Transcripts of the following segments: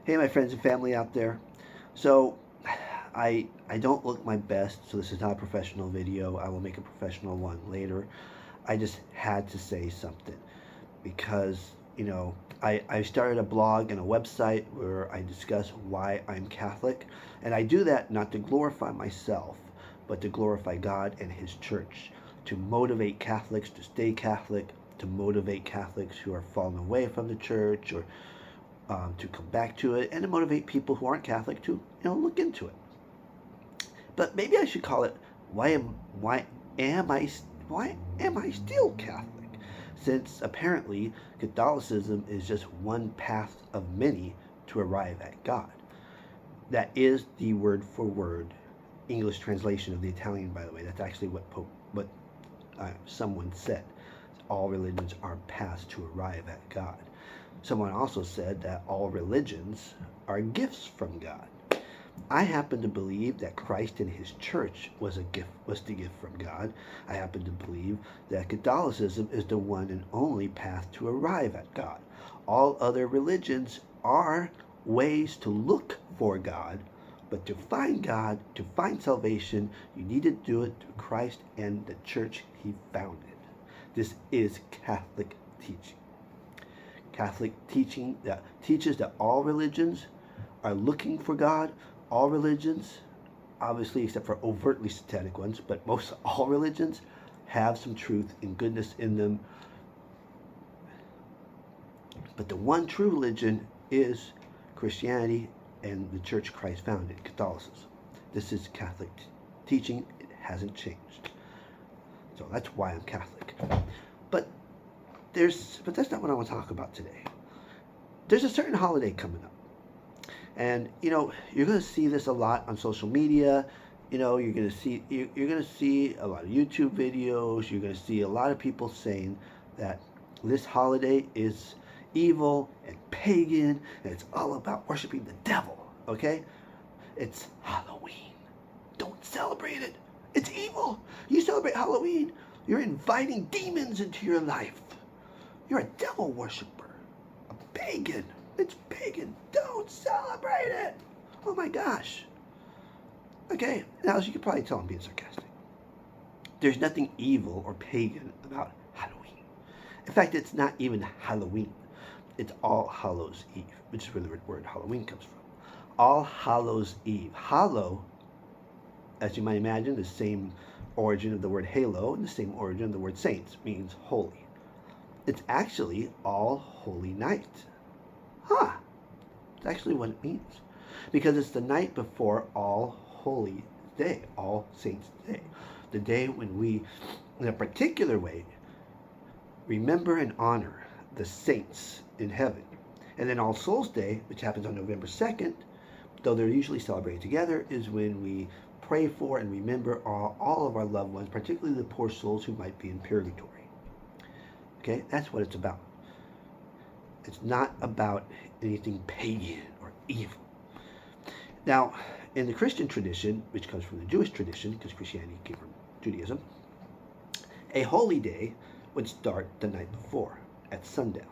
Hey, my friends and family out there. So, I don't look my best, so this is not a professional video. I will make a professional one later. I just had to say something because, I started a blog and a website where I discuss why I'm Catholic, and I do that not to glorify myself, but to glorify God and His Church, to motivate Catholics to stay Catholic, to motivate Catholics who are falling away from the Church or to come back to it, and to motivate people who aren't Catholic to look into it. But maybe I should call it why am I why am I still Catholic? Since apparently Catholicism is just one path of many to arrive at God. That is the word for word English translation of the Italian, by the way. That's actually what someone said. All religions are paths to arrive at God. Someone also said that all religions are gifts from God. I happen to believe that Christ and His Church was the gift from God. I happen to believe that Catholicism is the one and only path to arrive at God. All other religions are ways to look for God, but to find God, to find salvation, you need to do it through Christ and the Church He founded. This is Catholic teaching. Catholic teaching that teaches that all religions are looking for God. All religions, obviously except for overtly satanic ones, but most all religions have some truth and goodness in them. But the one true religion is Christianity and the Church Christ founded, Catholicism. This is Catholic teaching. It hasn't changed. So that's why I'm Catholic. But that's not what I want to talk about today. There's a certain holiday coming up. And you're going to see this a lot on social media. You're going to see a lot of YouTube videos. You're going to see a lot of people saying that this holiday is evil and pagan and it's all about worshiping the devil, okay? It's Halloween. Don't celebrate it. It's evil. You celebrate Halloween, you're inviting demons into your life. You're a devil worshiper, a pagan. It's pagan. Don't celebrate it. Oh my gosh. Okay, now as you can probably tell, I'm being sarcastic. There's nothing evil or pagan about Halloween. In fact, it's not even Halloween. It's All Hallows Eve, which is where the word Halloween comes from. All Hallows Eve. Hallow, as you might imagine, the same origin of the word halo and the same origin of the word saints, means holy. It's actually All Holy Night. Huh. It's actually what it means. Because it's the night before All Holy Day, All Saints Day. The day when we, in a particular way, remember and honor the saints in heaven. And then All Souls Day, which happens on November 2nd, though they're usually celebrated together, is when we pray for and remember all of our loved ones, particularly the poor souls who might be in purgatory. Okay, that's what it's about. It's not about anything pagan or evil. Now, in the Christian tradition, which comes from the Jewish tradition, because Christianity came from Judaism, a holy day would start the night before, at sundown.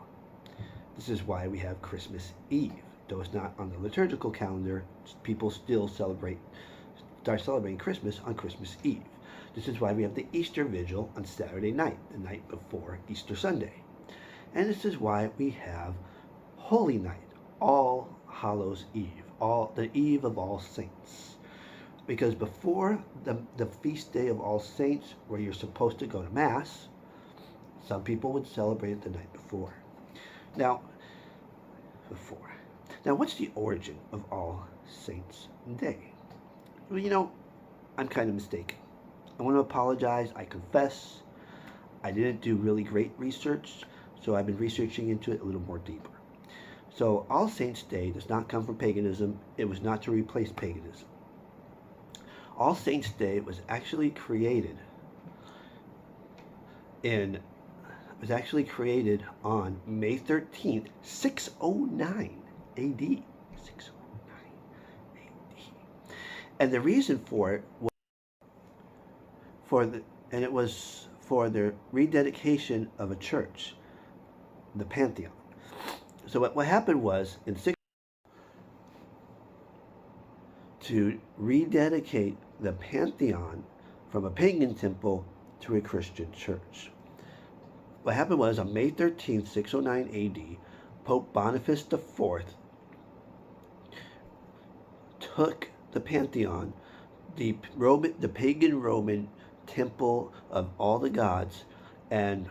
This is why we have Christmas Eve. Though it's not on the liturgical calendar, people still start celebrating Christmas on Christmas Eve. This is why we have the Easter Vigil on Saturday night, the night before Easter Sunday. And this is why we have Holy Night, All Hallows Eve, the Eve of All Saints. Because before the feast day of All Saints, where you're supposed to go to Mass, some people would celebrate it the night before. Now, what's the origin of All Saints Day? Well, I'm kind of mistaken. I want to apologize. I confess I didn't do really great research, so I've been researching into it a little more deeper. So All Saints Day does not come from paganism. It was not to replace paganism. All Saints Day was actually created on May 13th, 609 AD. 609 AD. And the reason for it was for the rededication of a church, the Pantheon. So what happened was, to rededicate the pantheon from a pagan temple to a Christian church. What happened was on May 13th, 609 AD, Pope Boniface IV took the pantheon, the pagan Roman temple of all the gods, and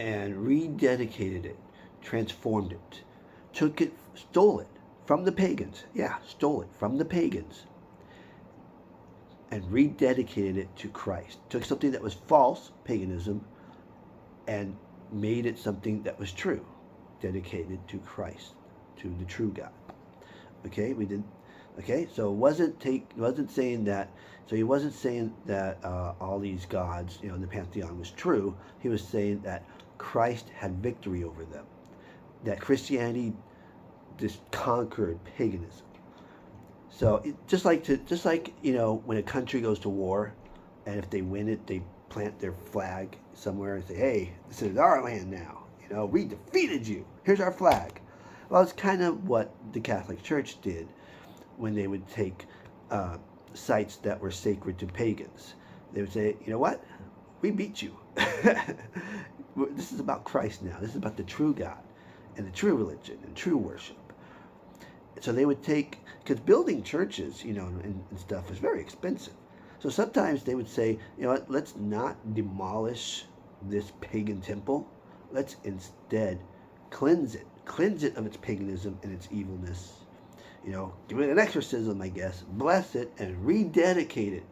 rededicated it, transformed it, stole it from the pagans. Yeah, stole it from the pagans and rededicated it to Christ. Took something that was false, paganism, and made it something that was true, dedicated to Christ, to the true God. Okay, we did. Okay, so he wasn't saying that all these gods, the pantheon was true. He was saying that Christ had victory over them, that Christianity just conquered paganism. So just like when a country goes to war, and if they win it, they plant their flag somewhere and say, "Hey, this is our land now. We defeated you. Here's our flag." Well, it's kind of what the Catholic Church did when they would take sites that were sacred to pagans. They would say, "You know what? We beat you. This is about Christ now. This is about the true God and the true religion and true worship." So they would take, because building churches, and stuff is very expensive. So sometimes they would say, "You know what? Let's not demolish this pagan temple. Let's instead cleanse it of its paganism and its evilness. Give it an exorcism, I guess, bless it, and rededicate it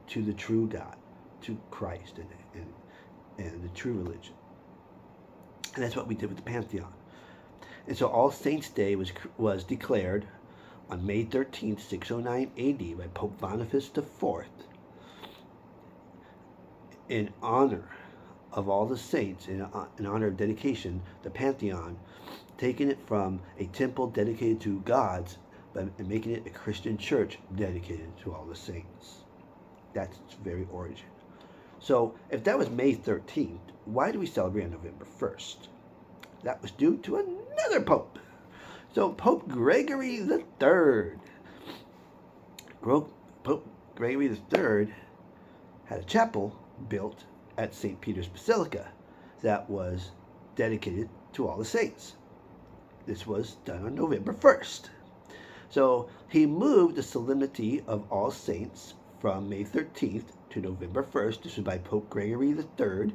to the true God, to Christ and the true religion." And that's what we did with the Pantheon. And so All Saints' Day was declared on May 13th, 609 AD by Pope Boniface IV in honor of all the saints, in honor of dedication, the Pantheon, taking it from a temple dedicated to gods and making it a Christian church dedicated to all the saints. That's its very origin. So if that was May 13th, why do we celebrate on November 1st? That was due to another pope. So Pope Gregory III. Pope Gregory III had a chapel built at St. Peter's Basilica that was dedicated to all the saints. This was done on November 1st. So he moved the solemnity of All Saints from May 13th to November 1st. This was by Pope Gregory III.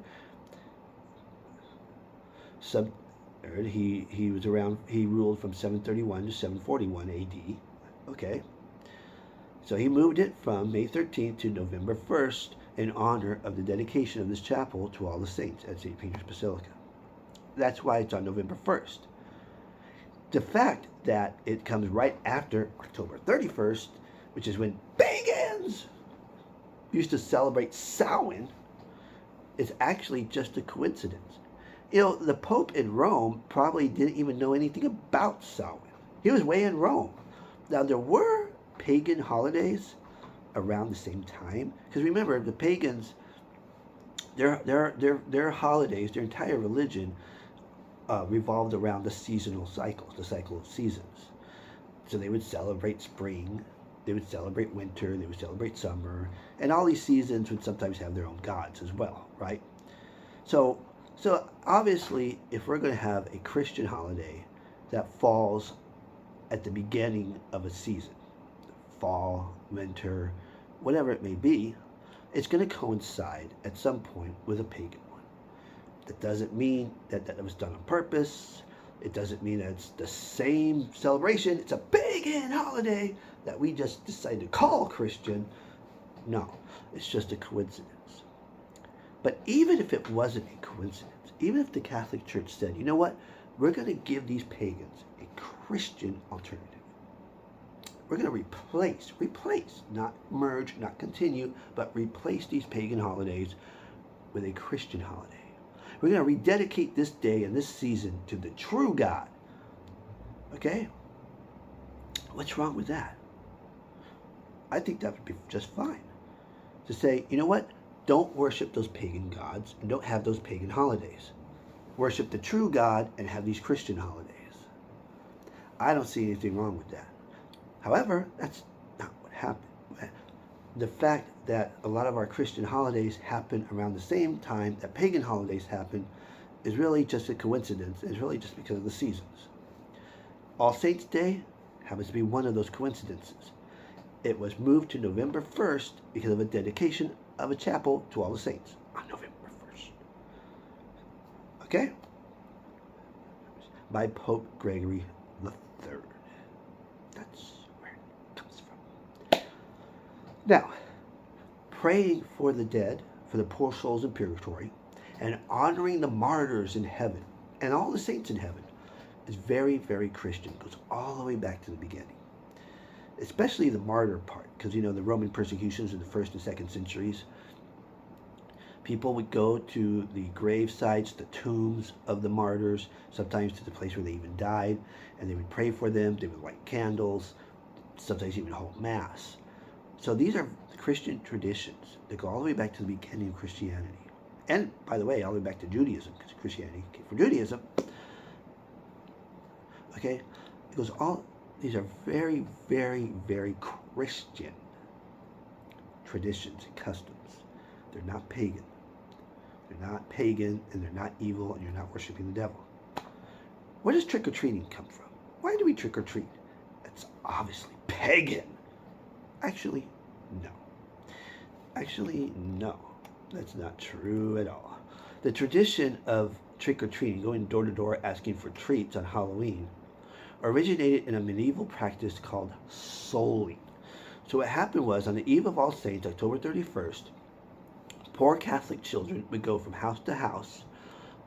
He ruled from 731 to 741 AD. Okay. So he moved it from May 13th to November 1st in honor of the dedication of this chapel to all the saints at St. Peter's Basilica. That's why it's on November 1st. The fact that it comes right after October 31st, which is when pagans used to celebrate Samhain, is actually just a coincidence. The Pope in Rome probably didn't even know anything about Samhain. He was way in Rome. Now, there were pagan holidays around the same time, because remember, the pagans, their holidays, their entire religion revolved around the seasonal cycles, the cycle of seasons. So they would celebrate spring, they would celebrate winter, they would celebrate summer, and all these seasons would sometimes have their own gods as well, right? So obviously, if we're going to have a Christian holiday that falls at the beginning of a season, fall, winter, whatever it may be, it's going to coincide at some point with a pagan one. That doesn't mean that it was done on purpose. It doesn't mean that it's the same celebration. It's a pagan holiday that we just decided to call Christian. No, it's just a coincidence. But even if it wasn't a coincidence, even if the Catholic Church said, "You know what, we're going to give these pagans a Christian alternative. We're going to replace, not merge, not continue, but replace these pagan holidays with a Christian holiday. We're going to rededicate this day and this season to the true God." Okay? What's wrong with that? I think that would be just fine. To say, you know what? Don't worship those pagan gods and don't have those pagan holidays. Worship the true God and have these Christian holidays. I don't see anything wrong with that. However, that's not what happened. The fact that a lot of our Christian holidays happen around the same time that pagan holidays happen is really just a coincidence. It's really just because of the seasons. All Saints' Day happens to be one of those coincidences. It was moved to November 1st because of a dedication of a chapel to all the saints on November 1st. Okay? By Pope Gregory III. That's where it comes from. Now, praying for the dead, for the poor souls in purgatory, and honoring the martyrs in heaven and all the saints in heaven is very, very Christian. It goes all the way back to the beginning. Especially the martyr part, because the Roman persecutions in the 1st and 2nd centuries, people would go to the grave sites, the tombs of the martyrs, sometimes to the place where they even died, and they would pray for them. They would light candles, sometimes even hold mass. So these are Christian traditions that go all the way back to the beginning of Christianity. And, by the way, all the way back to Judaism, because Christianity came from Judaism. Okay? It goes all... These are very, very, very Christian traditions and customs. They're not pagan. They're not pagan, and they're not evil, and you're not worshiping the devil. Where does trick-or-treating come from? Why do we trick-or-treat? It's obviously pagan. Actually, no. Actually, no. That's not true at all. The tradition of trick-or-treating, going door to door asking for treats on Halloween, originated in a medieval practice called souling. So what happened was, on the eve of All Saints, October 31st, poor Catholic children would go from house to house,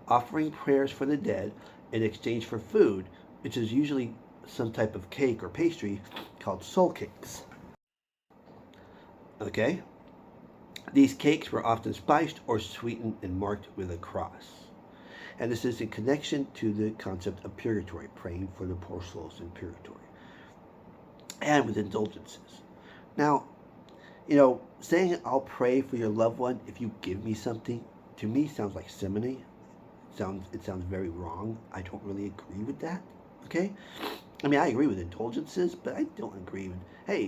offering prayers for the dead in exchange for food, which is usually some type of cake or pastry called soul cakes. Okay? These cakes were often spiced or sweetened and marked with a cross. And this is in connection to the concept of purgatory, praying for the poor souls in purgatory, and with indulgences. Now, saying I'll pray for your loved one if you give me something, to me sounds like simony. It sounds very wrong. I don't really agree with that. Okay? I mean, I agree with indulgences, but I don't agree with, hey,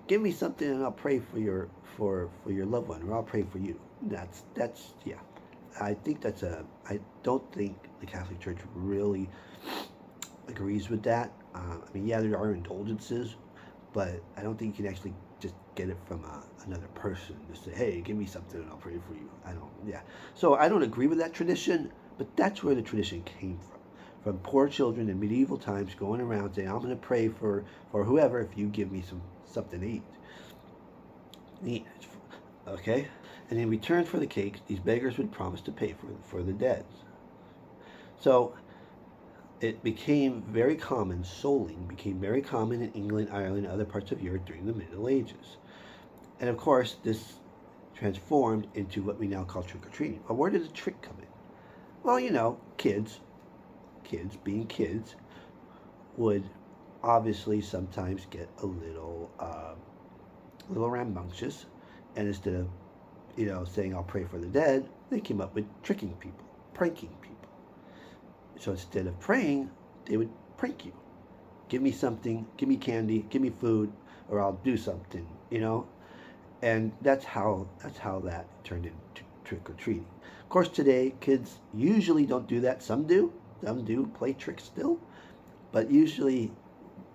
give me something and I'll pray for your loved one, or I'll pray for you. That's yeah. I don't think the Catholic Church really agrees with that. I mean, yeah, there are indulgences, but I don't think you can actually just get it from another person. Just say, hey, give me something and I'll pray for you. So I don't agree with that tradition, but that's where the tradition came from poor children in medieval times going around saying, I'm going to pray for whoever if you give me something to eat. Okay? And in return for the cakes, these beggars would promise to pay for the dead. So it became very common, souling became very common in England, Ireland, and other parts of Europe during the Middle Ages. And of course, this transformed into what we now call trick-or-treating. Well, where did the trick come in? Well, kids being kids, would obviously sometimes get a little rambunctious, and instead of saying I'll pray for the dead, they came up with tricking people, pranking people. So instead of praying, they would prank you. Give me something, give me candy, give me food, or I'll do something, And that's how that turned into trick-or-treating. Of course, today, kids usually don't do that. Some do play tricks still, but usually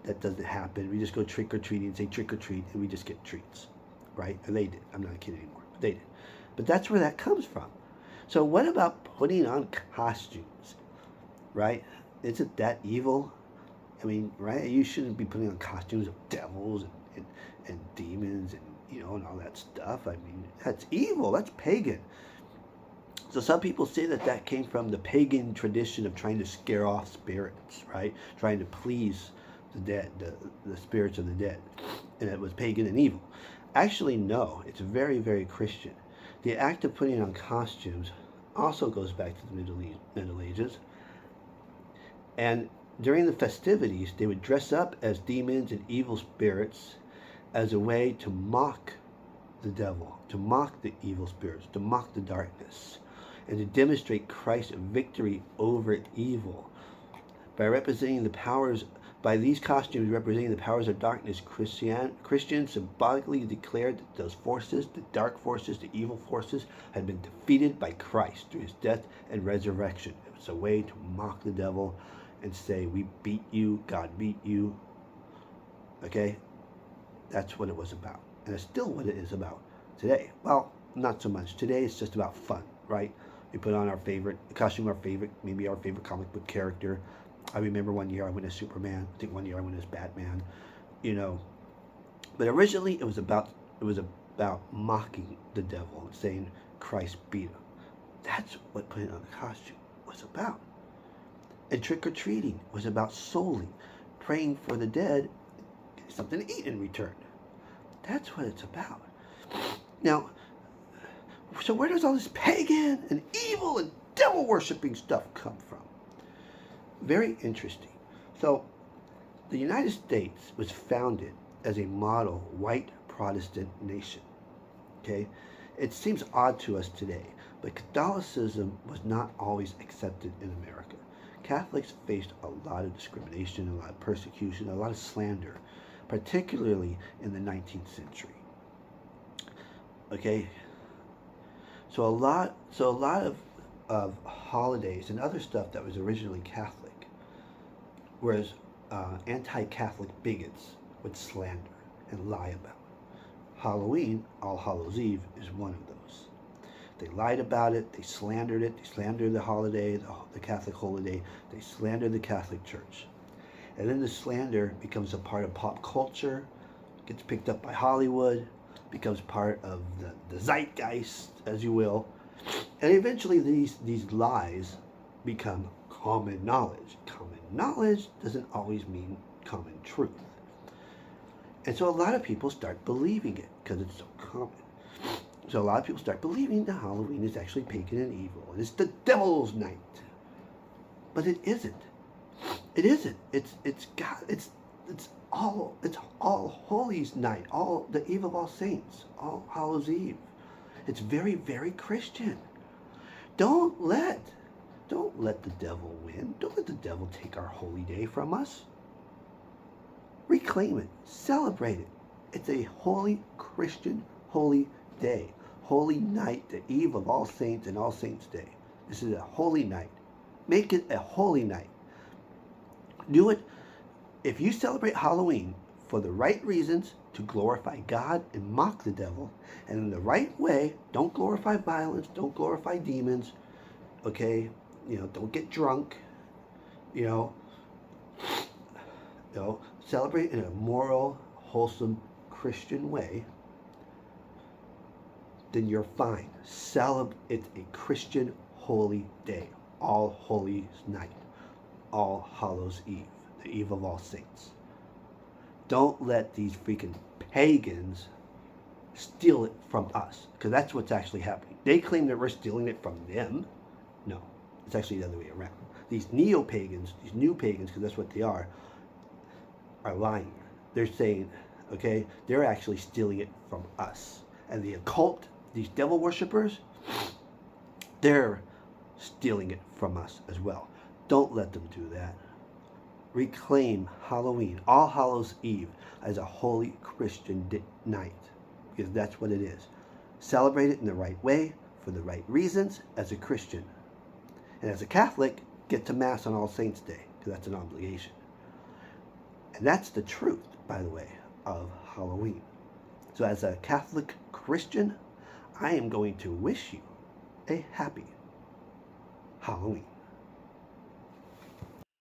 that doesn't happen. We just go trick-or-treating and say trick-or-treat, and we just get treats, right? And they did. I'm not a kid anymore, but they did. But that's where that comes from. So what about putting on costumes, right? Isn't that evil? I mean, right? You shouldn't be putting on costumes of devils and demons and and all that stuff. I mean, that's evil. That's pagan. So some people say that came from the pagan tradition of trying to scare off spirits, right? Trying to please the dead, the spirits of the dead. And it was pagan and evil. Actually, no. It's very, very Christian. The act of putting on costumes also goes back to the Middle Ages. And during the festivities, they would dress up as demons and evil spirits as a way to mock the devil, to mock the evil spirits, to mock the darkness, and to demonstrate Christ's victory over evil by representing the powers By these costumes representing the powers of darkness, Christians symbolically declared that those forces, the dark forces, the evil forces, had been defeated by Christ through his death and resurrection. It was a way to mock the devil and say, we beat you, God beat you. Okay? That's what it was about. And it's still what it is about today. Well, not so much. Today it's just about fun, right? We put on our favorite costume, maybe our favorite comic book character. I remember one year I went as Superman. I think one year I went as Batman. But originally it was about mocking the devil and saying Christ beat him. That's what putting on the costume was about. And trick-or-treating was about souling, praying for the dead, getting something to eat in return. That's what it's about. Now, so where does all this pagan and evil and devil-worshipping stuff come from? Very interesting. So, the United States was founded as a model white Protestant nation. Okay? It seems odd to us today, but Catholicism was not always accepted in America. Catholics faced a lot of discrimination, a lot of persecution, a lot of slander, particularly in the 19th century. Okay? So a lot of holidays and other stuff that was originally Catholic, whereas anti-Catholic bigots would slander and lie about. Halloween, All Hallows Eve, is one of those. They lied about it, they slandered it, they slandered the holiday, the Catholic holiday, they slandered the Catholic Church. And then the slander becomes a part of pop culture, gets picked up by Hollywood, becomes part of the zeitgeist, as you will. And eventually these lies become common knowledge. Common knowledge doesn't always mean common truth. And so a lot of people start believing it because it's so common. So a lot of people start believing that Halloween is actually pagan and evil, and it's the devil's night. But it isn't. It isn't. It's All Holy's night, all the Eve of All Saints, All Hallows Eve. It's very, very Christian. Don't let the devil win. Don't let the devil take our holy day from us. Reclaim it. Celebrate it. It's a holy Christian holy day. Holy night, the Eve of All Saints and All Saints Day. This is a holy night. Make it a holy night. Do it. If you celebrate Halloween for the right reasons, to glorify God and mock the devil, and in the right way, don't glorify violence, don't glorify demons, okay? Don't get drunk, celebrate in a moral, wholesome, Christian way, then you're fine. It's a Christian holy day, All Holy Night, All Hallows Eve, the Eve of All Saints. Don't let these freaking pagans steal it from us, because that's what's actually happening. They claim that we're stealing it from them. No, it's actually the other way around. These neo-pagans, these new pagans, because that's what they are lying. They're saying, okay, they're actually stealing it from us. And the occult, these devil worshippers, they're stealing it from us as well. Don't let them do that. Reclaim Halloween, All Hallows Eve, as a holy Christian night, because that's what it is. Celebrate it in the right way, for the right reasons, as a Christian. And as a Catholic, get to Mass on All Saints Day, because that's an obligation. And that's the truth, by the way, of Halloween. So as a Catholic Christian, I am going to wish you a happy Halloween.